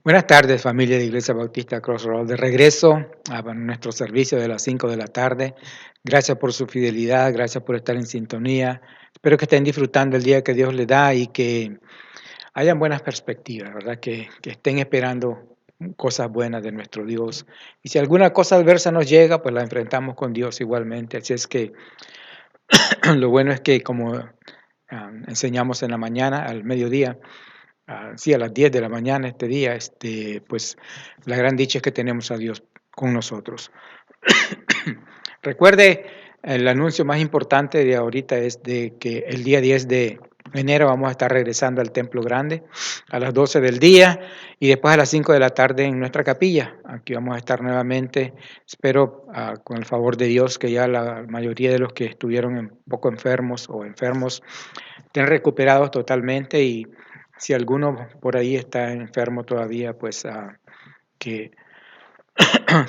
Buenas tardes, familia de Iglesia Bautista Crossroad. De regreso a nuestro servicio de las 5 de la tarde. Gracias por su fidelidad, gracias por estar en sintonía. Espero que estén disfrutando el día que Dios les da y que hayan buenas perspectivas, ¿verdad? Que estén esperando cosas buenas de nuestro Dios. Y si alguna cosa adversa nos llega, pues la enfrentamos con Dios igualmente. Así es que lo bueno es que como enseñamos en la mañana, al mediodía, sí, a las 10 de la mañana este día, pues la gran dicha es que tenemos a Dios con nosotros. Recuerde, el anuncio más importante de ahorita es de que el día 10 de enero vamos a estar regresando al Templo Grande a las 12 del día y después a las 5 de la tarde en nuestra capilla. Aquí vamos a estar nuevamente. Espero, con el favor de Dios, que ya la mayoría de los que estuvieron un poco enfermos o enfermos estén recuperados totalmente, y si alguno por ahí está enfermo todavía, pues que,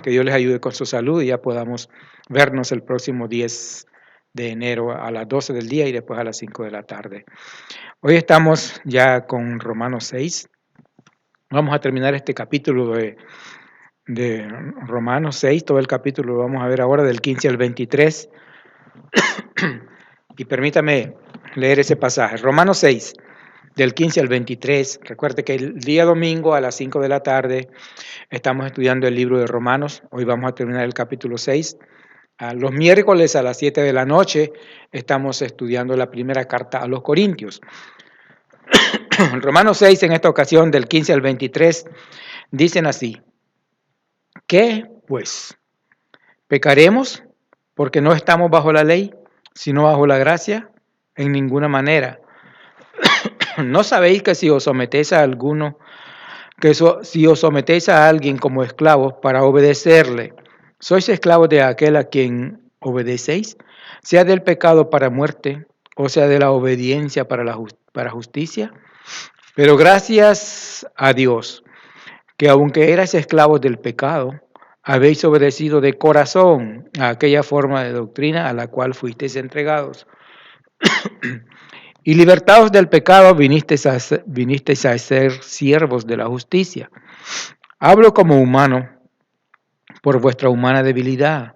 que Dios les ayude con su salud y ya podamos vernos el próximo 10 de enero a las 12 del día y después a las 5 de la tarde. Hoy estamos ya con Romanos 6. Vamos a terminar este capítulo de Romanos 6, todo el capítulo lo vamos a ver ahora del 15 al 23. Y permítame leer ese pasaje. Romanos 6, del 15 al 23. Recuerde que el día domingo a las 5 de la tarde estamos estudiando el libro de Romanos. Hoy vamos a terminar el capítulo 6. Los miércoles a las 7 de la noche estamos estudiando la primera carta a los Corintios. Romanos 6, en esta ocasión, del 15 al 23, dicen así: ¿qué pues? ¿Pecaremos porque no estamos bajo la ley, sino bajo la gracia? En ninguna manera. ¿No sabéis que si os sometéis a alguno, si os sometéis a alguien como esclavos para obedecerle, sois esclavos de aquel a quien obedecéis, sea del pecado para muerte, o sea de la obediencia para justicia? Pero gracias a Dios, que aunque erais esclavos del pecado, habéis obedecido de corazón a aquella forma de doctrina a la cual fuisteis entregados. Y libertados del pecado, vinisteis a ser siervos de la justicia. Hablo como humano por vuestra humana debilidad,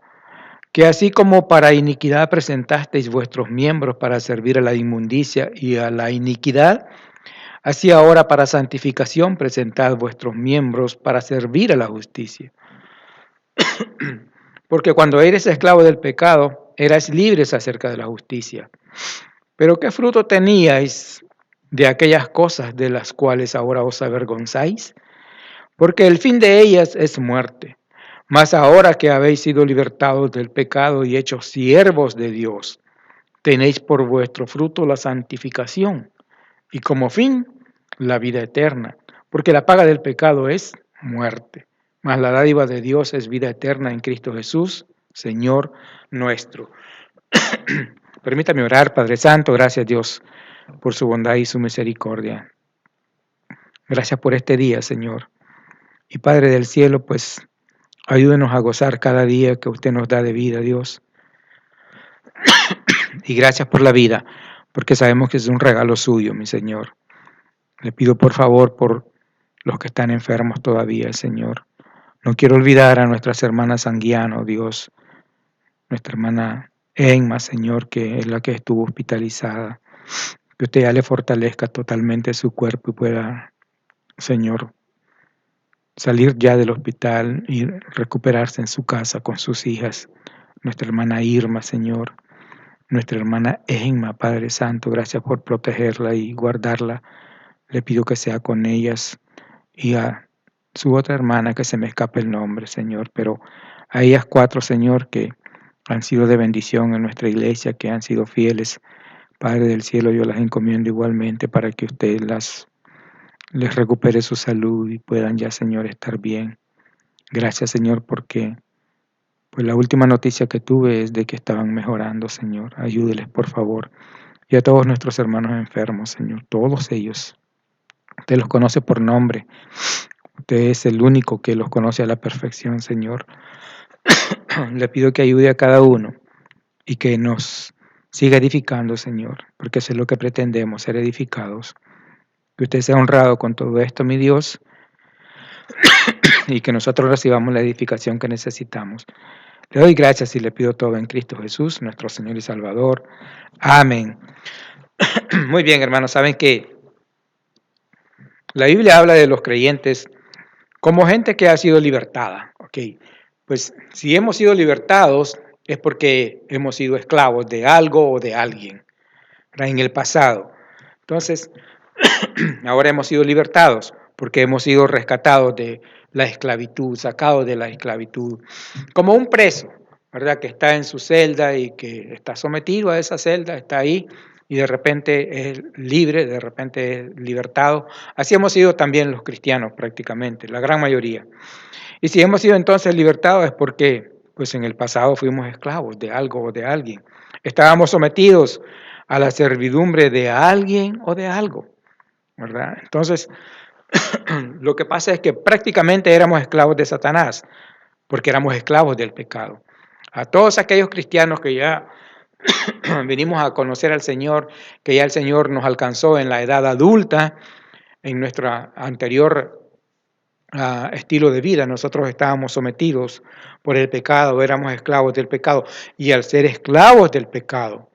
que así como para iniquidad presentasteis vuestros miembros para servir a la inmundicia y a la iniquidad, así ahora para santificación presentad vuestros miembros para servir a la justicia. Porque cuando eres esclavo del pecado, erais libres acerca de la justicia. Pero ¿qué fruto teníais de aquellas cosas de las cuales ahora os avergonzáis? Porque el fin de ellas es muerte. Mas ahora que habéis sido libertados del pecado y hechos siervos de Dios, tenéis por vuestro fruto la santificación y como fin la vida eterna. Porque la paga del pecado es muerte, mas la dádiva de Dios es vida eterna en Cristo Jesús, Señor nuestro. Permítame orar. Padre Santo, gracias Dios por su bondad y su misericordia. Gracias por este día, Señor. Y Padre del cielo, pues ayúdenos a gozar cada día que usted nos da de vida, Dios. Y gracias por la vida, porque sabemos que es un regalo suyo, mi Señor. Le pido por favor por los que están enfermos todavía, Señor. No quiero olvidar a nuestras hermanas Sanguiano, Dios. Nuestra hermana Enma, Señor, que es la que estuvo hospitalizada. Que usted ya le fortalezca totalmente su cuerpo y pueda, Señor, salir ya del hospital y recuperarse en su casa con sus hijas. Nuestra hermana Irma, Señor. Nuestra hermana Enma, Padre Santo, gracias por protegerla y guardarla. Le pido que sea con ellas y a su otra hermana, que se me escape el nombre, Señor, pero a ellas cuatro, Señor, que han sido de bendición en nuestra iglesia, que han sido fieles. Padre del cielo, yo las encomiendo igualmente para que usted les recupere su salud y puedan ya, Señor, estar bien. Gracias, Señor, porque pues la última noticia que tuve es de que estaban mejorando, Señor. Ayúdeles, por favor. Y a todos nuestros hermanos enfermos, Señor, todos ellos. Usted los conoce por nombre. Usted es el único que los conoce a la perfección, Señor. Le pido que ayude a cada uno y que nos siga edificando, Señor, porque eso es lo que pretendemos, ser edificados. Que usted sea honrado con todo esto, mi Dios. y que nosotros recibamos la edificación que necesitamos. Le doy gracias y le pido todo en Cristo Jesús, nuestro Señor y Salvador. Amén. Muy bien, hermanos, saben que la Biblia habla de los creyentes como gente que ha sido libertada. ¿Ok? Pues si hemos sido libertados es porque hemos sido esclavos de algo o de alguien en el pasado. Entonces, ahora hemos sido libertados porque hemos sido rescatados de la esclavitud, sacados de la esclavitud, como un preso, ¿verdad? Que está en su celda y que está sometido a esa celda, está ahí y de repente es libre, de repente es libertado. Así hemos sido también los cristianos prácticamente, la gran mayoría. Y si hemos sido entonces libertados es porque pues en el pasado fuimos esclavos de algo o de alguien. Estábamos sometidos a la servidumbre de alguien o de algo, ¿verdad? Entonces, lo que pasa es que prácticamente éramos esclavos de Satanás, porque éramos esclavos del pecado. A todos aquellos cristianos que ya venimos a conocer al Señor, que ya el Señor nos alcanzó en la edad adulta, en nuestra anterior estilo de vida, nosotros estábamos sometidos por el pecado, éramos esclavos del pecado, y al ser esclavos del pecado,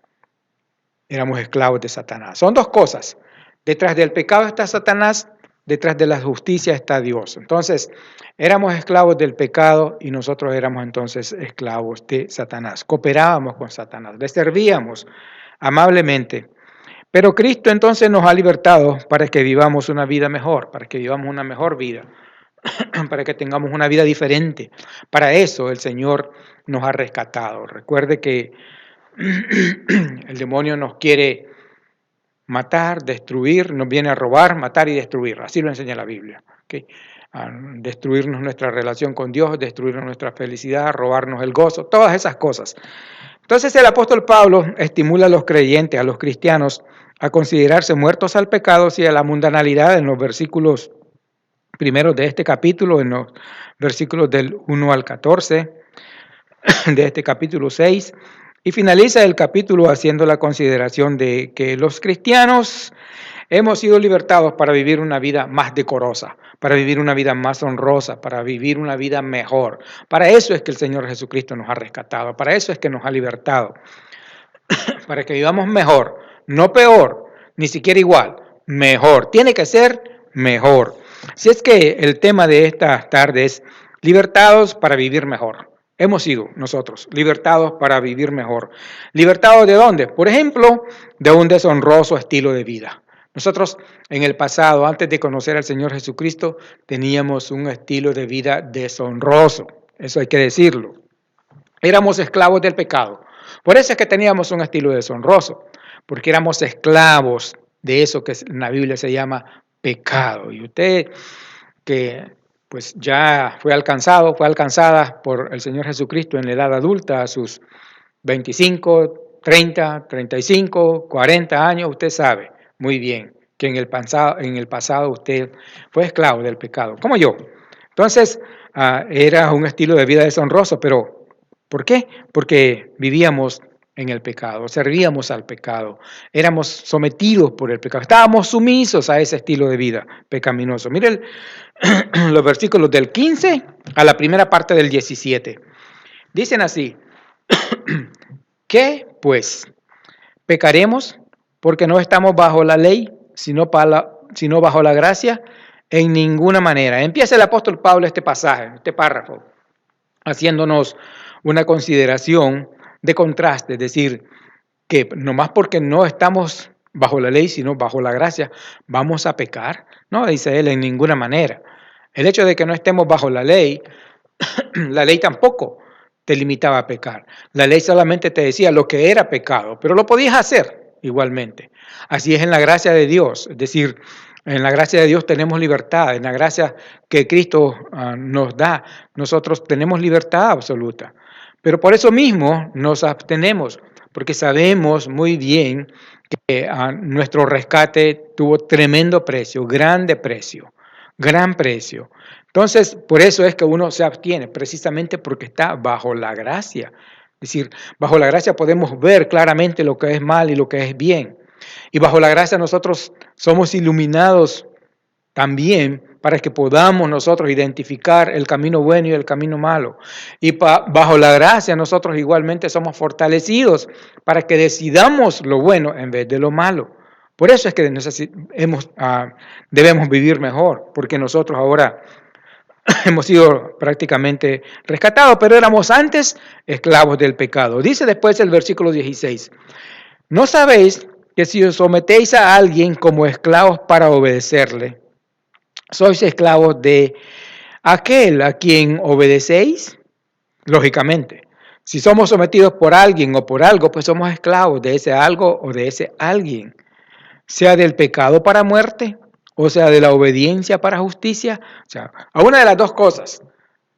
éramos esclavos de Satanás. Son dos cosas. Detrás del pecado está Satanás, detrás de la justicia está Dios. Entonces, éramos esclavos del pecado y nosotros éramos entonces esclavos de Satanás. Cooperábamos con Satanás, le servíamos amablemente. Pero Cristo entonces nos ha libertado para que vivamos una vida mejor, para que vivamos una mejor vida, para que tengamos una vida diferente. Para eso el Señor nos ha rescatado. Recuerde que el demonio nos quiere matar, destruir, nos viene a robar, matar y destruir. Así lo enseña la Biblia. ¿Okay? A destruirnos nuestra relación con Dios, destruirnos nuestra felicidad, robarnos el gozo, todas esas cosas. Entonces el apóstol Pablo estimula a los creyentes, a los cristianos, a considerarse muertos al pecado y a la mundanalidad en los versículos primeros de este capítulo, en los versículos del 1 al 14 de este capítulo 6. Y finaliza el capítulo haciendo la consideración de que los cristianos hemos sido libertados para vivir una vida más decorosa, para vivir una vida más honrosa, para vivir una vida mejor. Para eso es que el Señor Jesucristo nos ha rescatado, para eso es que nos ha libertado, para que vivamos mejor, no peor, ni siquiera igual, mejor. Tiene que ser mejor. Si es que el tema de esta tarde es libertados para vivir mejor. Hemos sido nosotros libertados para vivir mejor. ¿Libertados de dónde? Por ejemplo, de un deshonroso estilo de vida. Nosotros en el pasado, antes de conocer al Señor Jesucristo, teníamos un estilo de vida deshonroso. Eso hay que decirlo. Éramos esclavos del pecado. Por eso es que teníamos un estilo deshonroso, porque éramos esclavos de eso que en la Biblia se llama pecado. Y usted que pues ya fue alcanzada por el Señor Jesucristo en la edad adulta, a sus 25, 30, 35, 40 años, usted sabe muy bien que en el pasado usted fue esclavo del pecado, como yo. Entonces, era un estilo de vida deshonroso, pero ¿por qué? Porque vivíamos en el pecado, servíamos al pecado, éramos sometidos por el pecado, estábamos sumisos a ese estilo de vida pecaminoso. Miren los versículos del 15 a la primera parte del 17. Dicen así, ¿qué pues? ¿Pecaremos porque no estamos bajo la ley, sino bajo la gracia? En ninguna manera. Empieza el apóstol Pablo este pasaje, este párrafo, haciéndonos una consideración de contraste, es decir, que nomás porque no estamos bajo la ley, sino bajo la gracia, vamos a pecar. No, dice él, en ninguna manera. El hecho de que no estemos bajo la ley tampoco te limitaba a pecar. La ley solamente te decía lo que era pecado, pero lo podías hacer igualmente. Así es en la gracia de Dios, es decir, en la gracia de Dios tenemos libertad, en la gracia que Cristo nos da, nosotros tenemos libertad absoluta. Pero por eso mismo nos abstenemos, porque sabemos muy bien que nuestro rescate tuvo tremendo precio, grande precio, gran precio. Entonces, por eso es que uno se abstiene, precisamente porque está bajo la gracia. Es decir, bajo la gracia podemos ver claramente lo que es mal y lo que es bien. Y bajo la gracia nosotros somos iluminados también para que podamos nosotros identificar el camino bueno y el camino malo. Y bajo la gracia nosotros igualmente somos fortalecidos para que decidamos lo bueno en vez de lo malo. Por eso es que debemos vivir mejor, porque nosotros ahora hemos sido prácticamente rescatados, pero éramos antes esclavos del pecado. Dice después el versículo 16, ¿no sabéis que si os sometéis a alguien como esclavos para obedecerle, sois esclavos de aquel a quien obedecéis? Lógicamente, si somos sometidos por alguien o por algo, pues somos esclavos de ese algo o de ese alguien, sea del pecado para muerte o sea de la obediencia para justicia, o sea, a una de las dos cosas.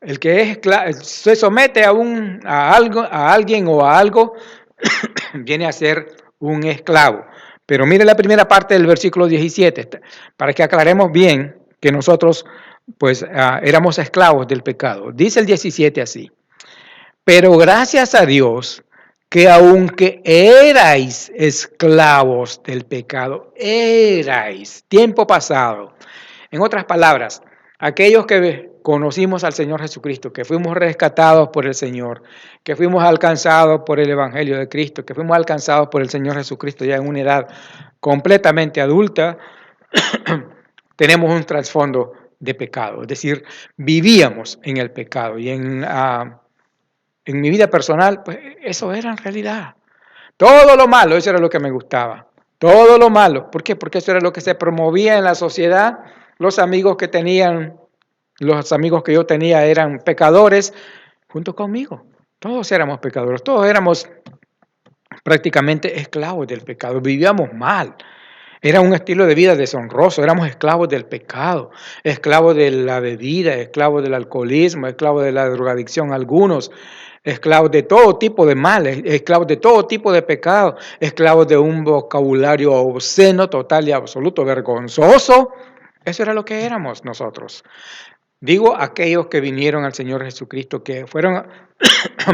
El que se somete a alguien o a algo viene a ser un esclavo. Pero mire la primera parte del versículo 17, para que aclaremos bien que nosotros pues éramos esclavos del pecado. Dice el 17 así, pero gracias a Dios que aunque erais esclavos del pecado, tiempo pasado. En otras palabras, aquellos que conocimos al Señor Jesucristo, que fuimos rescatados por el Señor, que fuimos alcanzados por el Evangelio de Cristo, que fuimos alcanzados por el Señor Jesucristo ya en una edad completamente adulta, tenemos un trasfondo de pecado, es decir, vivíamos en el pecado y en mi vida personal, pues eso era en realidad. Todo lo malo, eso era lo que me gustaba. Todo lo malo. ¿Por qué? Porque eso era lo que se promovía en la sociedad. Los amigos que yo tenía eran pecadores junto conmigo. Todos éramos pecadores, todos éramos prácticamente esclavos del pecado. Vivíamos mal. Era un estilo de vida deshonroso, éramos esclavos del pecado, esclavos de la bebida, esclavos del alcoholismo, esclavos de la drogadicción, algunos, esclavos de todo tipo de males, esclavos de todo tipo de pecado, esclavos de un vocabulario obsceno, total y absoluto, vergonzoso. Eso era lo que éramos nosotros. Digo aquellos que vinieron al Señor Jesucristo, que fueron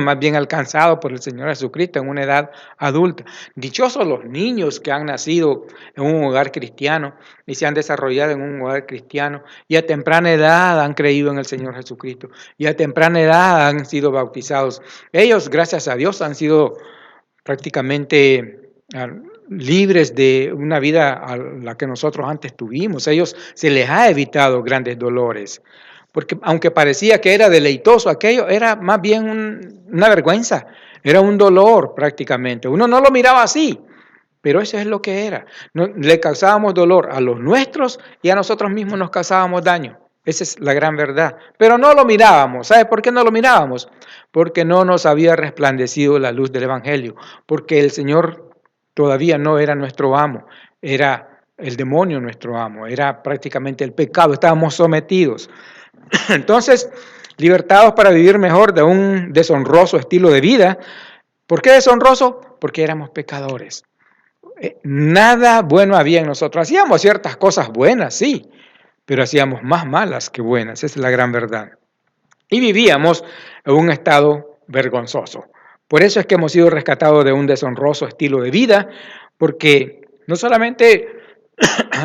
más bien alcanzados por el Señor Jesucristo en una edad adulta. Dichosos los niños que han nacido en un hogar cristiano y se han desarrollado en un hogar cristiano y a temprana edad han creído en el Señor Jesucristo y a temprana edad han sido bautizados. Ellos, gracias a Dios, han sido prácticamente libres de una vida a la que nosotros antes tuvimos. Ellos se les ha evitado grandes dolores. Porque aunque parecía que era deleitoso aquello, era más bien una vergüenza, era un dolor prácticamente. Uno no lo miraba así, pero eso es lo que era. Le causábamos dolor a los nuestros y a nosotros mismos nos causábamos daño. Esa es la gran verdad. Pero no lo mirábamos. ¿Sabe por qué no lo mirábamos? Porque no nos había resplandecido la luz del Evangelio. Porque el Señor todavía no era nuestro amo. Era el demonio nuestro amo. Era prácticamente el pecado. Estábamos sometidos. Entonces, libertados para vivir mejor de un deshonroso estilo de vida. ¿Por qué deshonroso? Porque éramos pecadores. Nada bueno había en nosotros. Hacíamos ciertas cosas buenas, sí, pero hacíamos más malas que buenas. Esa es la gran verdad. Y vivíamos en un estado vergonzoso. Por eso es que hemos sido rescatados de un deshonroso estilo de vida, porque no solamente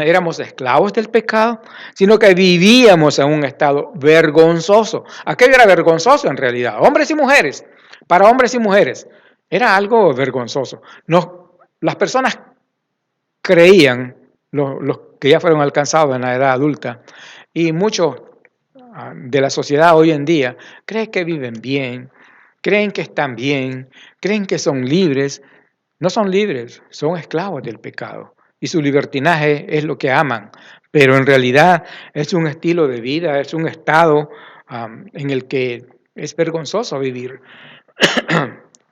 éramos esclavos del pecado, sino que vivíamos en un estado vergonzoso. Aquello era vergonzoso en realidad, hombres y mujeres, para hombres y mujeres, era algo vergonzoso. Las personas creían, los que ya fueron alcanzados en la edad adulta, y muchos de la sociedad hoy en día, creen que viven bien, creen que están bien, creen que son libres. No son libres, son esclavos del pecado. Y su libertinaje es lo que aman. Pero en realidad es un estilo de vida, es un estado en el que es vergonzoso vivir.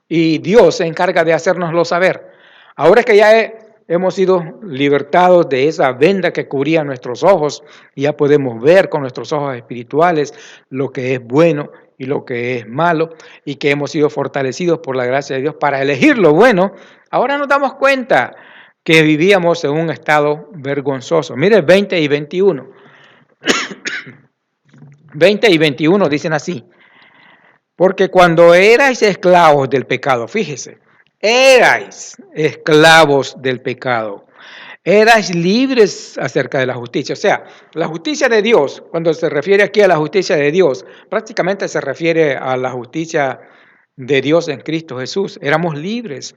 Y Dios se encarga de hacérnoslo saber. Ahora que ya hemos sido libertados de esa venda que cubría nuestros ojos, y ya podemos ver con nuestros ojos espirituales lo que es bueno y lo que es malo, y que hemos sido fortalecidos por la gracia de Dios para elegir lo bueno, ahora nos damos cuenta que vivíamos en un estado vergonzoso. Mire 20 y 21. 20 y 21 dicen así. Porque cuando erais esclavos del pecado, fíjese, erais esclavos del pecado, Erais libres acerca de la justicia. O sea, la justicia de Dios, cuando se refiere aquí a la justicia de Dios, prácticamente se refiere a la justicia de Dios en Cristo Jesús. Éramos libres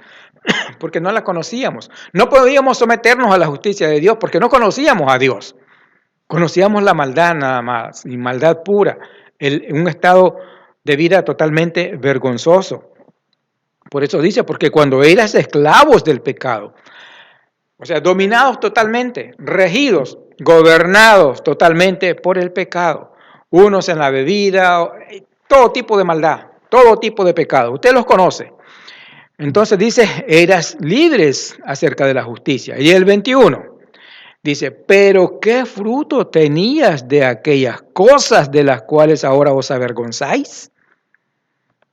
porque no la conocíamos. No podíamos someternos a la justicia de Dios porque no conocíamos a Dios. Conocíamos la maldad nada más, y maldad pura, un estado de vida totalmente vergonzoso. Por eso dice, porque cuando eras esclavos del pecado, o sea, dominados totalmente, regidos, gobernados totalmente por el pecado. Unos en la bebida, todo tipo de maldad, todo tipo de pecado. Usted los conoce. Entonces dice, eras libres acerca de la justicia. Y el 21 dice, pero ¿qué fruto tenías de aquellas cosas de las cuales ahora os avergonzáis?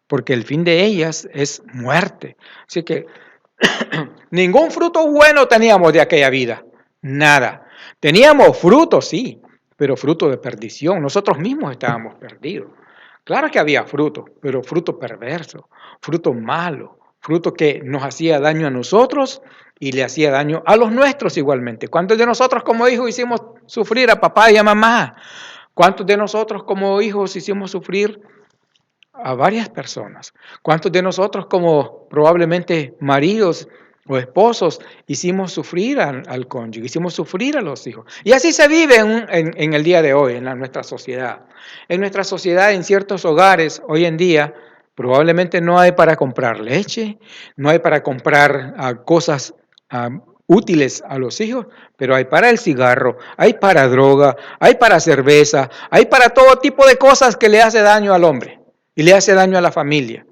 Porque el fin de ellas es muerte. Así que ningún fruto bueno teníamos de aquella vida, nada. Teníamos frutos, sí, pero fruto de perdición. Nosotros mismos estábamos perdidos. Claro que había fruto, pero fruto perverso, fruto malo, fruto que nos hacía daño a nosotros y le hacía daño a los nuestros igualmente. ¿Cuántos de nosotros como hijos hicimos sufrir a papá y a mamá? ¿Cuántos de nosotros como hijos hicimos sufrir a varias personas? ¿Cuántos de nosotros como probablemente maridos o esposos hicimos sufrir al cónyuge, hicimos sufrir a los hijos? Y así se vive en el día de hoy, en nuestra sociedad. En nuestra sociedad, en ciertos hogares, hoy en día, probablemente no hay para comprar leche, no hay para comprar cosas útiles a los hijos, pero hay para el cigarro, hay para droga, hay para cerveza, hay para todo tipo de cosas que le hace daño al hombre y le hace daño a la familia.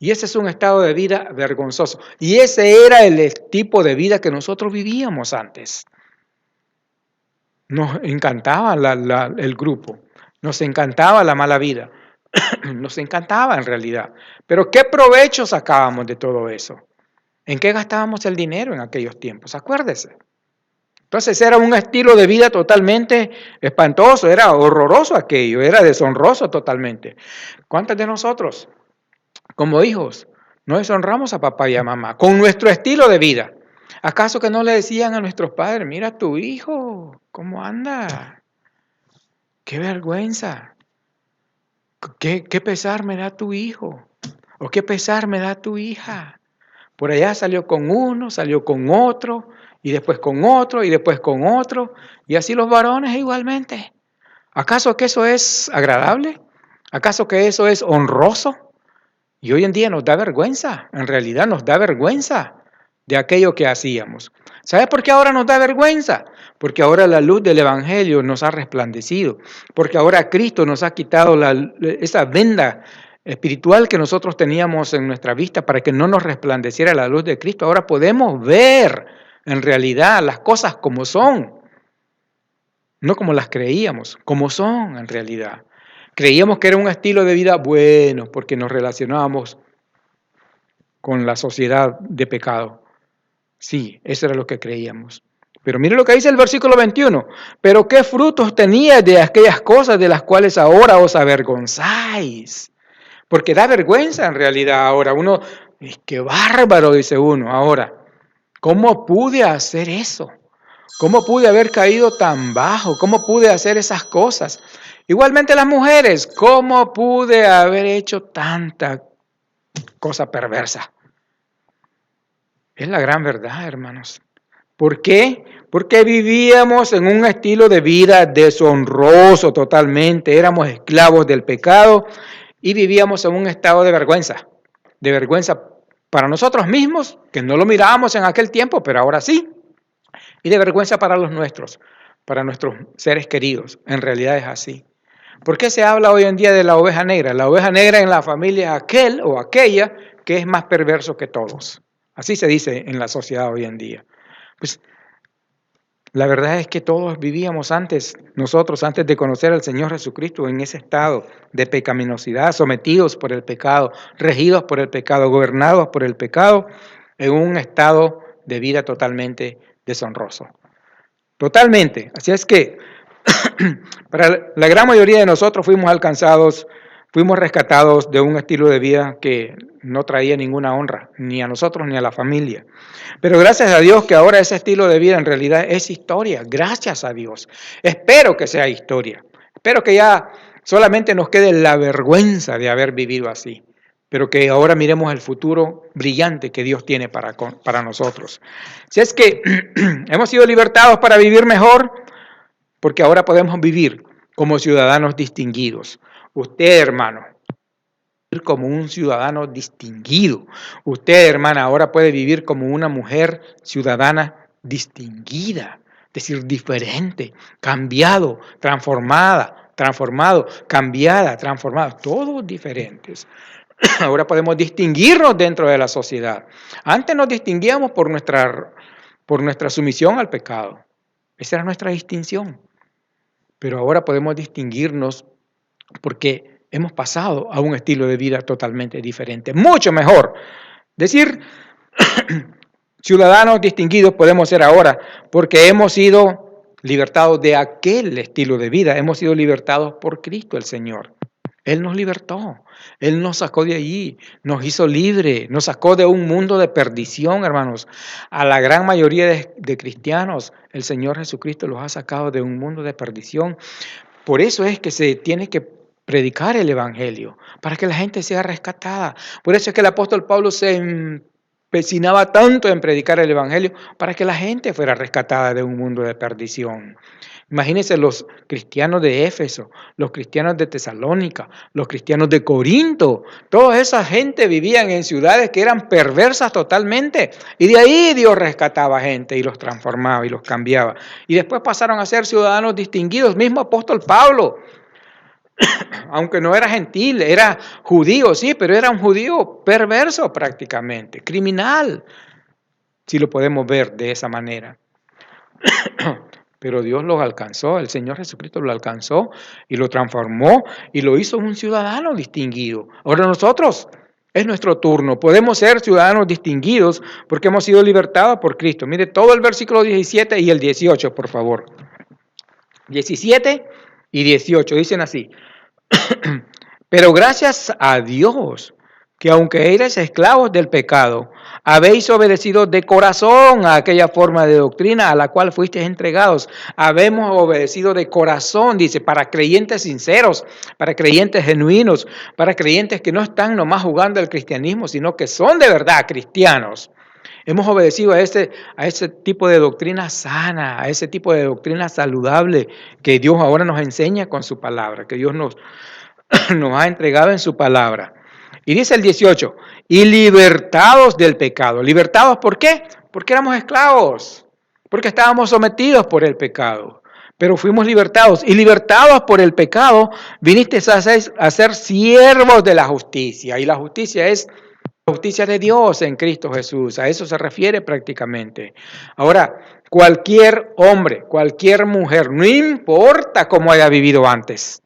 Y ese es un estado de vida vergonzoso. Y ese era el tipo de vida que nosotros vivíamos antes. Nos encantaba el grupo, nos encantaba la mala vida, nos encantaba en realidad. Pero ¿qué provecho sacábamos de todo eso? ¿En qué gastábamos el dinero en aquellos tiempos? Acuérdese. Entonces era un estilo de vida totalmente espantoso, era horroroso aquello, era deshonroso totalmente. ¿Cuántos de nosotros, como hijos, no deshonramos a papá y a mamá con nuestro estilo de vida? ¿Acaso que no le decían a nuestros padres, mira a tu hijo, cómo anda? ¡Qué vergüenza! ¿Qué pesar me da tu hijo? ¿O qué pesar me da tu hija? Por allá salió con uno, salió con otro, y después con otro, y después con otro, y así los varones igualmente. ¿Acaso que eso es agradable? ¿Acaso que eso es honroso? Y hoy en día nos da vergüenza, en realidad nos da vergüenza de aquello que hacíamos. ¿Sabes por qué ahora nos da vergüenza? Porque ahora la luz del Evangelio nos ha resplandecido, porque ahora Cristo nos ha quitado esa venda espiritual que nosotros teníamos en nuestra vista para que no nos resplandeciera la luz de Cristo. Ahora podemos ver en realidad las cosas como son, no como las creíamos, como son en realidad. Creíamos que era un estilo de vida bueno porque nos relacionábamos con la sociedad de pecado. Sí, eso era lo que creíamos. Pero mire lo que dice el versículo 21. Pero qué frutos teníais de aquellas cosas de las cuales ahora os avergonzáis. Porque da vergüenza en realidad ahora. Uno, qué bárbaro, dice uno ahora. ¿Cómo pude hacer eso? ¿Cómo pude haber caído tan bajo? ¿Cómo pude hacer esas cosas? Igualmente las mujeres, ¿cómo pude haber hecho tanta cosa perversa? Es la gran verdad, hermanos. ¿Por qué? Porque vivíamos en un estilo de vida deshonroso totalmente. Éramos esclavos del pecado y vivíamos en un estado de vergüenza para nosotros mismos, que no lo mirábamos en aquel tiempo, pero ahora sí, y de vergüenza para nuestros seres queridos. En realidad es así. ¿Por qué se habla hoy en día de la oveja negra? La oveja negra en la familia es aquel o aquella que es más perverso que todos. Así se dice en la sociedad hoy en día. Pues la verdad es que todos vivíamos nosotros antes de conocer al Señor Jesucristo, en ese estado de pecaminosidad, sometidos por el pecado, regidos por el pecado, gobernados por el pecado, en un estado de vida totalmente deshonroso. Totalmente. Así es que para la gran mayoría de nosotros fuimos alcanzados Fuimos rescatados de un estilo de vida que no traía ninguna honra, ni a nosotros ni a la familia. Pero gracias a Dios que ahora ese estilo de vida en realidad es historia. Gracias a Dios. Espero que sea historia. Espero que ya solamente nos quede la vergüenza de haber vivido así. Pero que ahora miremos el futuro brillante que Dios tiene para nosotros. Si es que hemos sido libertados para vivir mejor, porque ahora podemos vivir como ciudadanos distinguidos. Usted, hermano, como un ciudadano distinguido. Usted, hermana, ahora puede vivir como una mujer ciudadana distinguida, es decir, diferente, cambiado, transformado, cambiada, transformada, todos diferentes. Ahora podemos distinguirnos dentro de la sociedad. Antes nos distinguíamos por nuestra sumisión al pecado. Esa era nuestra distinción. Pero ahora podemos distinguirnos porque hemos pasado a un estilo de vida totalmente diferente, mucho mejor. Decir, ciudadanos distinguidos podemos ser ahora porque hemos sido libertados de aquel estilo de vida, hemos sido libertados por Cristo el Señor. Él nos libertó, Él nos sacó de allí, nos hizo libre, nos sacó de un mundo de perdición, hermanos. A la gran mayoría de cristianos, el Señor Jesucristo los ha sacado de un mundo de perdición. Por eso es que se tiene que predicar el Evangelio, para que la gente sea rescatada. Por eso es que el apóstol Pablo se empecinaba tanto en predicar el Evangelio, para que la gente fuera rescatada de un mundo de perdición. Imagínense los cristianos de Éfeso, los cristianos de Tesalónica, los cristianos de Corinto. Toda esa gente vivían en ciudades que eran perversas totalmente. Y de ahí Dios rescataba gente y los transformaba y los cambiaba. Y después pasaron a ser ciudadanos distinguidos. Mismo apóstol Pablo, aunque no era gentil, era judío, sí, pero era un judío perverso prácticamente, criminal, si lo podemos ver de esa manera. Pero Dios los alcanzó, el Señor Jesucristo lo alcanzó y lo transformó y lo hizo un ciudadano distinguido. Ahora nosotros, es nuestro turno, podemos ser ciudadanos distinguidos porque hemos sido libertados por Cristo. Mire todo el versículo 17 y el 18, por favor. 17 y 18 dicen así. Pero gracias a Dios, que aunque erais esclavos del pecado, habéis obedecido de corazón a aquella forma de doctrina a la cual fuisteis entregados. Habemos obedecido de corazón, dice, para creyentes sinceros, para creyentes genuinos, para creyentes que no están nomás jugando al cristianismo, sino que son de verdad cristianos. Hemos obedecido a ese tipo de doctrina sana, a ese tipo de doctrina saludable que Dios ahora nos enseña con su palabra, que Dios nos ha entregado en su palabra. Y dice el 18, y libertados del pecado. ¿Libertados por qué? Porque éramos esclavos, porque estábamos sometidos por el pecado. Pero fuimos libertados, y libertados por el pecado, viniste a ser siervos de la justicia. Y la justicia es la justicia de Dios en Cristo Jesús. A eso se refiere prácticamente. Ahora, cualquier hombre, cualquier mujer, no importa cómo haya vivido antes,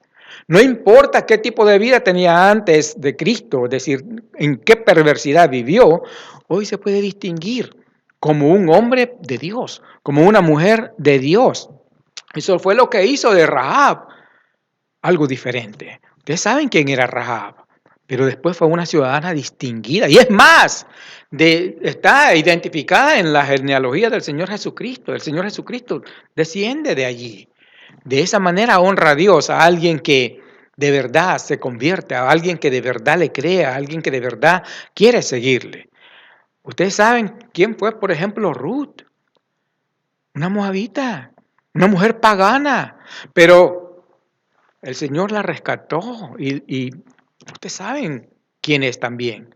no importa qué tipo de vida tenía antes de Cristo, es decir, en qué perversidad vivió, hoy se puede distinguir como un hombre de Dios, como una mujer de Dios. Eso fue lo que hizo de Rahab algo diferente. Ustedes saben quién era Rahab, pero después fue una ciudadana distinguida. Y es más, está identificada en la genealogía del Señor Jesucristo. El Señor Jesucristo desciende de allí. De esa manera honra a Dios, a alguien que de verdad se convierte, a alguien que de verdad le cree, a alguien que de verdad quiere seguirle. Ustedes saben quién fue, por ejemplo, Ruth, una moabita, una mujer pagana, pero el Señor la rescató y ustedes saben quién es también,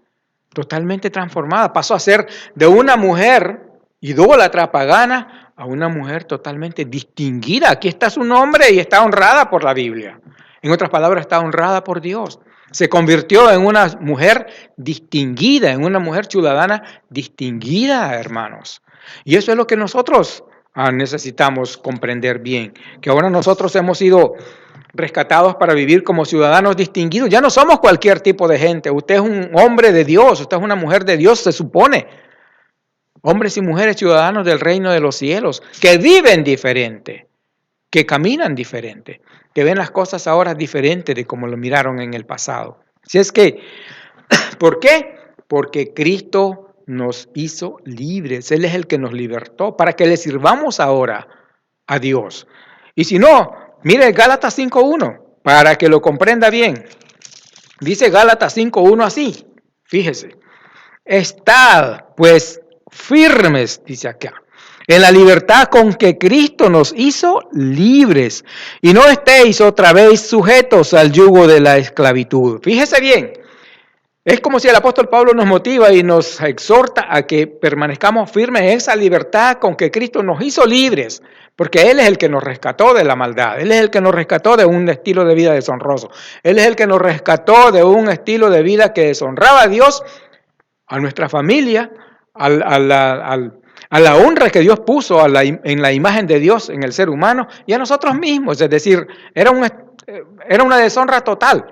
totalmente transformada. Pasó a ser de una mujer idólatra pagana a una mujer totalmente distinguida. Aquí está su nombre y está honrada por la Biblia. En otras palabras, está honrada por Dios. Se convirtió en una mujer distinguida, en una mujer ciudadana distinguida, hermanos. Y eso es lo que nosotros necesitamos comprender bien, que ahora nosotros hemos sido rescatados para vivir como ciudadanos distinguidos. Ya no somos cualquier tipo de gente. Usted es un hombre de Dios, usted es una mujer de Dios, se supone. Hombres y mujeres ciudadanos del reino de los cielos, que viven diferente, que caminan diferente. que ven las cosas ahora diferentes de como lo miraron en el pasado. Si es que, ¿por qué? Porque Cristo nos hizo libres. Él es el que nos libertó para que le sirvamos ahora a Dios. Y si no, mire Gálatas 5:1, para que lo comprenda bien. Dice Gálatas 5:1 así, fíjese. Estad, pues, firmes, dice acá, en la libertad con que Cristo nos hizo libres, y no estéis otra vez sujetos al yugo de la esclavitud. Fíjese bien, es como si el apóstol Pablo nos motiva y nos exhorta a que permanezcamos firmes en esa libertad con que Cristo nos hizo libres, porque Él es el que nos rescató de la maldad, Él es el que nos rescató de un estilo de vida deshonroso, Él es el que nos rescató de un estilo de vida que deshonraba a Dios, a nuestra familia, a la honra que Dios puso en la imagen de Dios en el ser humano y a nosotros mismos. Es decir, era una deshonra total,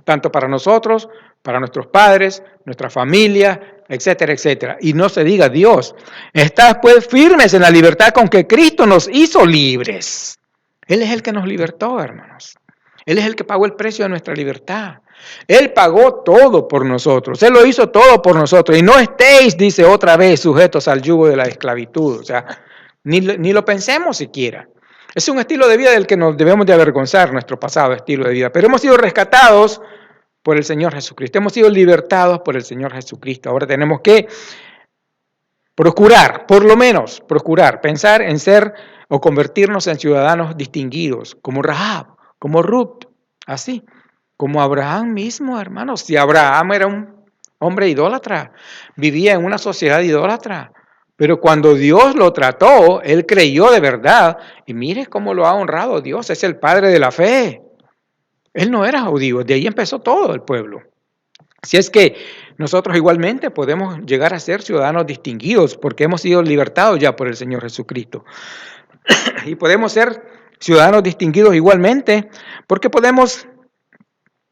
tanto para nosotros, para nuestros padres, nuestra familia, etcétera, etcétera. Y no se diga Dios, estad pues firmes en la libertad con que Cristo nos hizo libres. Él es el que nos libertó, hermanos. Él es el que pagó el precio de nuestra libertad. Él pagó todo por nosotros. Él lo hizo todo por nosotros. Y no estéis, dice otra vez, sujetos al yugo de la esclavitud. O sea, ni lo pensemos siquiera. Es un estilo de vida del que nos debemos de avergonzar, nuestro pasado estilo de vida. Pero hemos sido rescatados por el Señor Jesucristo. Hemos sido libertados por el Señor Jesucristo. Ahora tenemos que procurar, por lo menos procurar, pensar en ser o convertirnos en ciudadanos distinguidos, como Rahab, como Ruth, así, como Abraham mismo, hermanos. Si Abraham era un hombre idólatra, vivía en una sociedad idólatra, pero cuando Dios lo trató, él creyó de verdad, y mire cómo lo ha honrado Dios, es el padre de la fe. Él no era judío, de ahí empezó todo el pueblo. Si es que nosotros igualmente podemos llegar a ser ciudadanos distinguidos porque hemos sido libertados ya por el Señor Jesucristo. Y podemos ser ciudadanos distinguidos igualmente porque podemos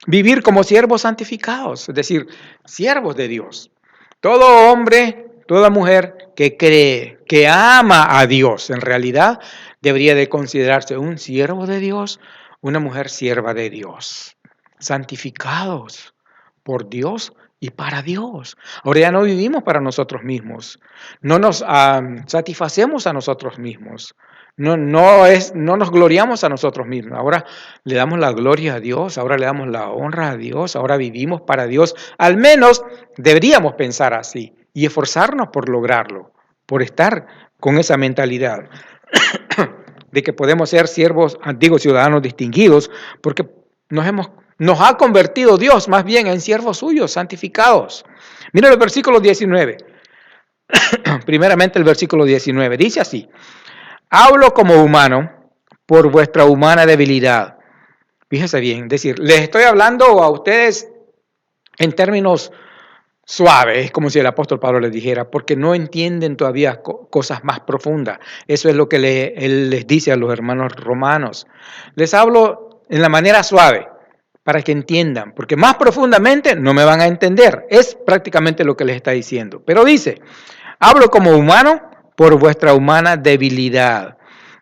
vivir como siervos santificados, es decir, siervos de Dios. Todo hombre, toda mujer que cree, que ama a Dios, en realidad debería de considerarse un siervo de Dios, una mujer sierva de Dios, santificados por Dios y para Dios. Ahora ya no vivimos para nosotros mismos, no nos satisfacemos a nosotros mismos, no nos gloriamos a nosotros mismos. Ahora le damos la gloria a Dios, ahora le damos la honra a Dios, ahora vivimos para Dios. Al menos deberíamos pensar así y esforzarnos por lograrlo, por estar con esa mentalidad de que podemos ser siervos, antiguos ciudadanos distinguidos, porque nos ha convertido Dios más bien en siervos suyos, santificados. Miren el versículo 19. Primeramente el versículo 19. Dice así: hablo como humano por vuestra humana debilidad. Fíjese bien, es decir, les estoy hablando a ustedes en términos suaves, es como si el apóstol Pablo les dijera, porque no entienden todavía cosas más profundas. Eso es lo que él les dice a los hermanos romanos. Les hablo en la manera suave, para que entiendan, porque más profundamente no me van a entender. Es prácticamente lo que les está diciendo. Pero dice, hablo como humano por vuestra humana debilidad,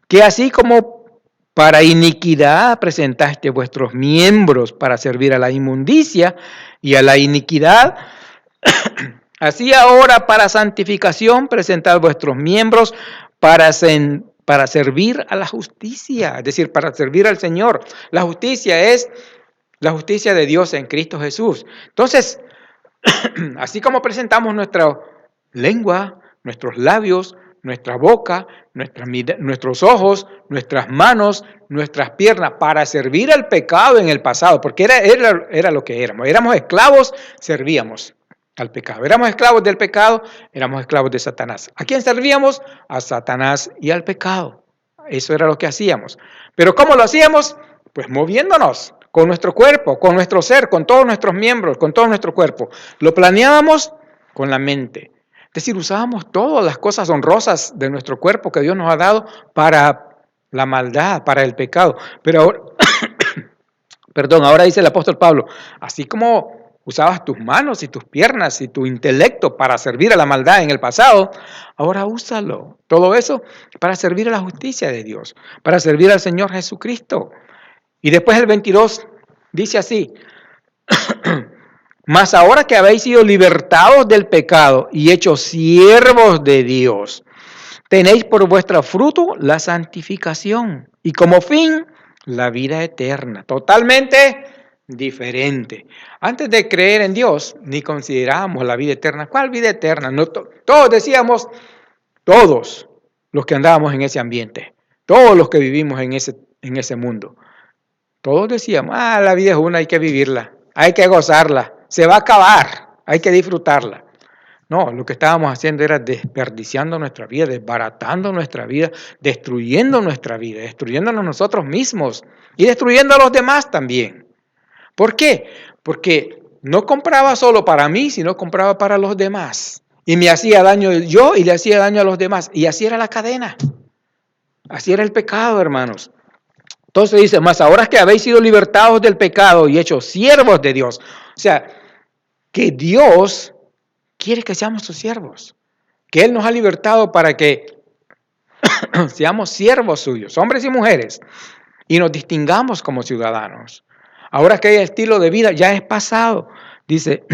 que así como para iniquidad presentaste vuestros miembros para servir a la inmundicia y a la iniquidad, así ahora para santificación presentad vuestros miembros para servir a la justicia, es decir, para servir al Señor. La justicia es la justicia de Dios en Cristo Jesús. Entonces, así como presentamos nuestra lengua, nuestros labios, nuestra boca, nuestros ojos, nuestras manos, nuestras piernas para servir al pecado en el pasado, porque era lo que éramos. Éramos esclavos, servíamos al pecado. Éramos esclavos del pecado, éramos esclavos de Satanás. ¿A quién servíamos? A Satanás y al pecado. Eso era lo que hacíamos. Pero ¿cómo lo hacíamos? Pues moviéndonos con nuestro cuerpo, con nuestro ser, con todos nuestros miembros, con todo nuestro cuerpo. Lo planeábamos con la mente. Es decir, usábamos todas las cosas honrosas de nuestro cuerpo que Dios nos ha dado para la maldad, para el pecado. Pero ahora, ahora dice el apóstol Pablo, así como usabas tus manos y tus piernas y tu intelecto para servir a la maldad en el pasado, ahora úsalo. Todo eso para servir a la justicia de Dios, para servir al Señor Jesucristo. Y después el 22 dice así, mas ahora que habéis sido libertados del pecado y hechos siervos de Dios, tenéis por vuestro fruto la santificación y como fin la vida eterna. Totalmente diferente. Antes de creer en Dios, ni considerábamos la vida eterna. ¿Cuál vida eterna? No, todos decíamos, todos los que andábamos en ese ambiente, todos los que vivimos en ese mundo, todos decíamos, la vida es una, hay que vivirla, hay que gozarla, se va a acabar, hay que disfrutarla. No, lo que estábamos haciendo era desperdiciando nuestra vida, desbaratando nuestra vida, destruyendo nuestra vida, destruyéndonos nosotros mismos y destruyendo a los demás también. ¿Por qué? Porque no compraba solo para mí, sino compraba para los demás. Y me hacía daño yo y le hacía daño a los demás. Y así era la cadena. Así era el pecado, hermanos. Entonces dice, mas ahora que habéis sido libertados del pecado y hechos siervos de Dios. O sea, que Dios quiere que seamos sus siervos. Que Él nos ha libertado para que seamos siervos suyos, hombres y mujeres, y nos distingamos como ciudadanos. Ahora que hay estilo de vida ya es pasado. Dice,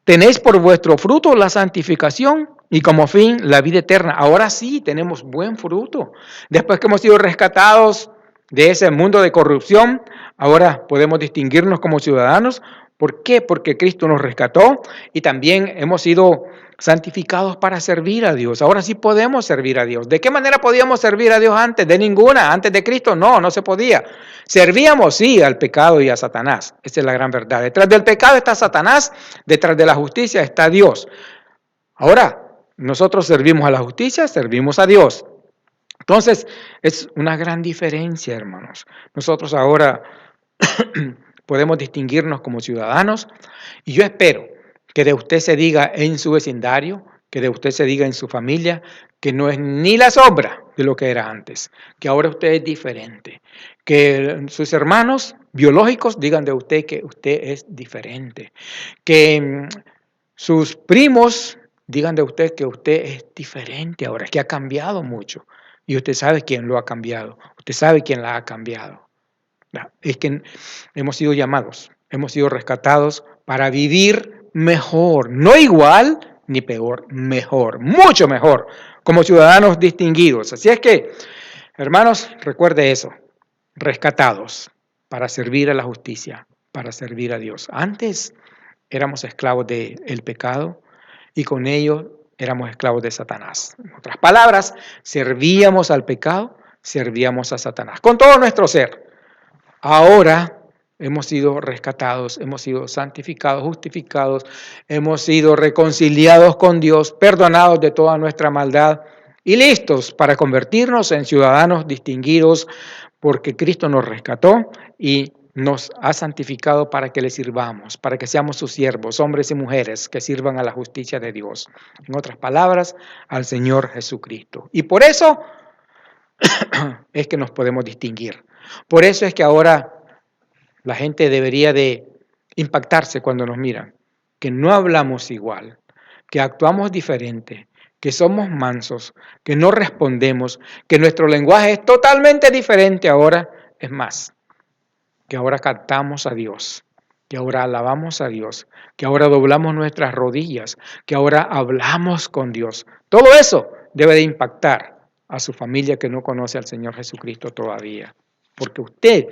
tenéis por vuestro fruto la santificación y como fin la vida eterna. Ahora sí tenemos buen fruto. Después que hemos sido rescatados de ese mundo de corrupción, ahora podemos distinguirnos como ciudadanos. ¿Por qué? Porque Cristo nos rescató y también hemos sido santificados para servir a Dios. Ahora sí podemos servir a Dios. ¿De qué manera podíamos servir a Dios antes? De ninguna. Antes de Cristo no se podía. Servíamos, sí, al pecado y a Satanás. Esa es la gran verdad. Detrás del pecado está Satanás, detrás de la justicia está Dios. Ahora, nosotros servimos a la justicia, servimos a Dios. Entonces, es una gran diferencia, hermanos. Nosotros ahora podemos distinguirnos como ciudadanos y yo espero que de usted se diga en su vecindario, que de usted se diga en su familia, que no es ni la sombra de lo que era antes, que ahora usted es diferente, que sus hermanos biológicos digan de usted que usted es diferente, que sus primos digan de usted que usted es diferente ahora, que ha cambiado mucho y usted sabe quién lo ha cambiado, usted sabe quién la ha cambiado. Es que hemos sido llamados, hemos sido rescatados para vivir mejor, no igual ni peor, mejor, mucho mejor, como ciudadanos distinguidos. Así es que, hermanos, recuerde eso, rescatados para servir a la justicia, para servir a Dios. Antes éramos esclavos del pecado y con ello éramos esclavos de Satanás. En otras palabras, servíamos al pecado, servíamos a Satanás, con todo nuestro ser. Ahora hemos sido rescatados, hemos sido santificados, justificados, hemos sido reconciliados con Dios, perdonados de toda nuestra maldad y listos para convertirnos en ciudadanos distinguidos porque Cristo nos rescató y nos ha santificado para que le sirvamos, para que seamos sus siervos, hombres y mujeres que sirvan a la justicia de Dios. En otras palabras, al Señor Jesucristo. Y por eso es que nos podemos distinguir. Por eso es que ahora la gente debería de impactarse cuando nos miran, que no hablamos igual, que actuamos diferente, que somos mansos, que no respondemos, que nuestro lenguaje es totalmente diferente ahora. Es más, que ahora cantamos a Dios, que ahora alabamos a Dios, que ahora doblamos nuestras rodillas, que ahora hablamos con Dios. Todo eso debe de impactar a su familia que no conoce al Señor Jesucristo todavía, porque usted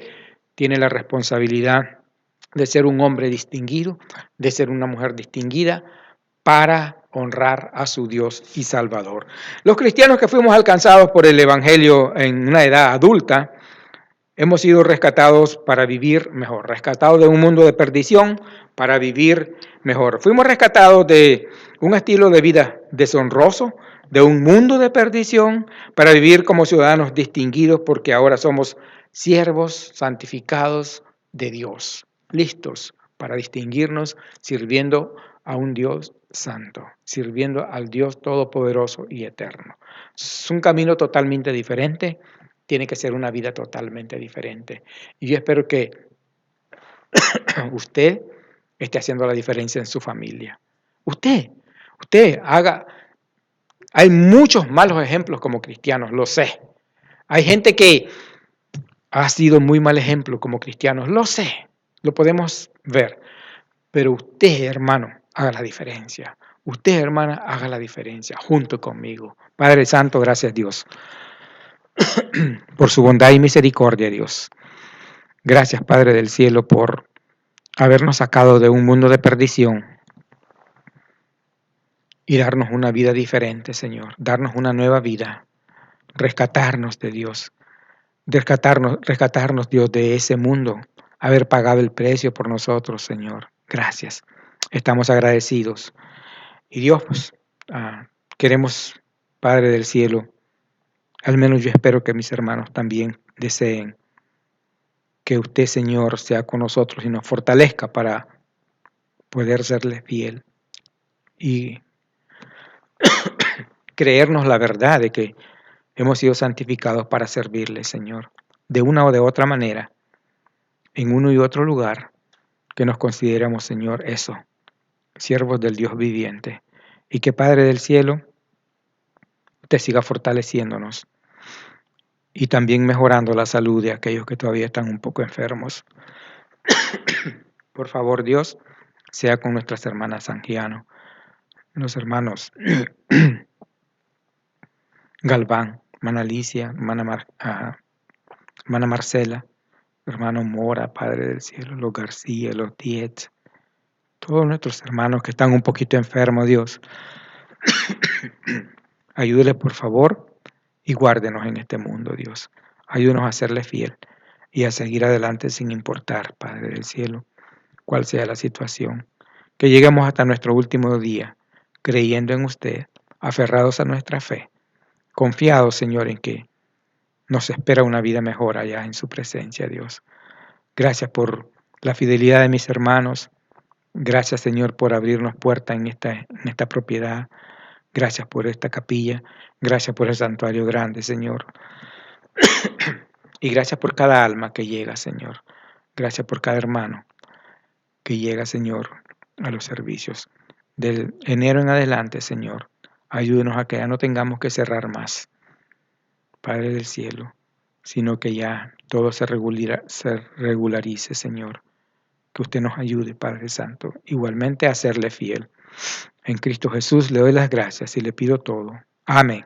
tiene la responsabilidad de ser un hombre distinguido, de ser una mujer distinguida para honrar a su Dios y Salvador. Los cristianos que fuimos alcanzados por el Evangelio en una edad adulta, hemos sido rescatados para vivir mejor, rescatados de un mundo de perdición para vivir mejor. Fuimos rescatados de un estilo de vida deshonroso, de un mundo de perdición, para vivir como ciudadanos distinguidos porque ahora somos siervos santificados de Dios, listos para distinguirnos sirviendo a un Dios santo, sirviendo al Dios todopoderoso y eterno. Es un camino totalmente diferente, tiene que ser una vida totalmente diferente. Y yo espero que usted esté haciendo la diferencia en su familia. Usted haga. Hay muchos malos ejemplos como cristianos, lo sé. Hay gente que ha sido muy mal ejemplo como cristianos, lo sé, lo podemos ver, pero usted, hermano, haga la diferencia. Usted, hermana, haga la diferencia junto conmigo. Padre Santo, gracias Dios por su bondad y misericordia, Dios. Gracias, Padre del cielo, por habernos sacado de un mundo de perdición y darnos una vida diferente, Señor. Darnos una nueva vida. Rescatarnos de Dios. Rescatarnos, Dios, de ese mundo. Haber pagado el precio por nosotros, Señor. Gracias. Estamos agradecidos. Y Dios, pues, queremos, Padre del cielo, al menos yo espero que mis hermanos también deseen que usted, Señor, sea con nosotros y nos fortalezca para poder serle fiel y creernos la verdad de que hemos sido santificados para servirle, Señor, de una o de otra manera, en uno y otro lugar, que nos consideremos, Señor, eso, siervos del Dios viviente, y que Padre del cielo te siga fortaleciéndonos y también mejorando la salud de aquellos que todavía están un poco enfermos. Por favor, Dios, sea con nuestras hermanas Sangiano, los hermanos Galván, hermana Alicia, hermana Marcela, hermano Mora, Padre del cielo, los García, los Dietz, todos nuestros hermanos que están un poquito enfermos, Dios, ayúdeles por favor y guárdenos en este mundo, Dios. Ayúdenos a serle fiel y a seguir adelante sin importar, Padre del cielo, cuál sea la situación. Que lleguemos hasta nuestro último día, creyendo en usted, aferrados a nuestra fe, confiados, Señor, en que nos espera una vida mejor allá en su presencia, Dios. Gracias por la fidelidad de mis hermanos. Gracias, Señor, por abrirnos puertas en esta propiedad. Gracias por esta capilla. Gracias por el santuario grande, Señor. Y gracias por cada alma que llega, Señor. Gracias por cada hermano que llega, Señor, a los servicios. Del enero en adelante, Señor, ayúdenos a que ya no tengamos que cerrar más, Padre del cielo, sino que ya todo se regularice, Señor. Que usted nos ayude, Padre Santo, igualmente a serle fiel. En Cristo Jesús le doy las gracias y le pido todo. Amén.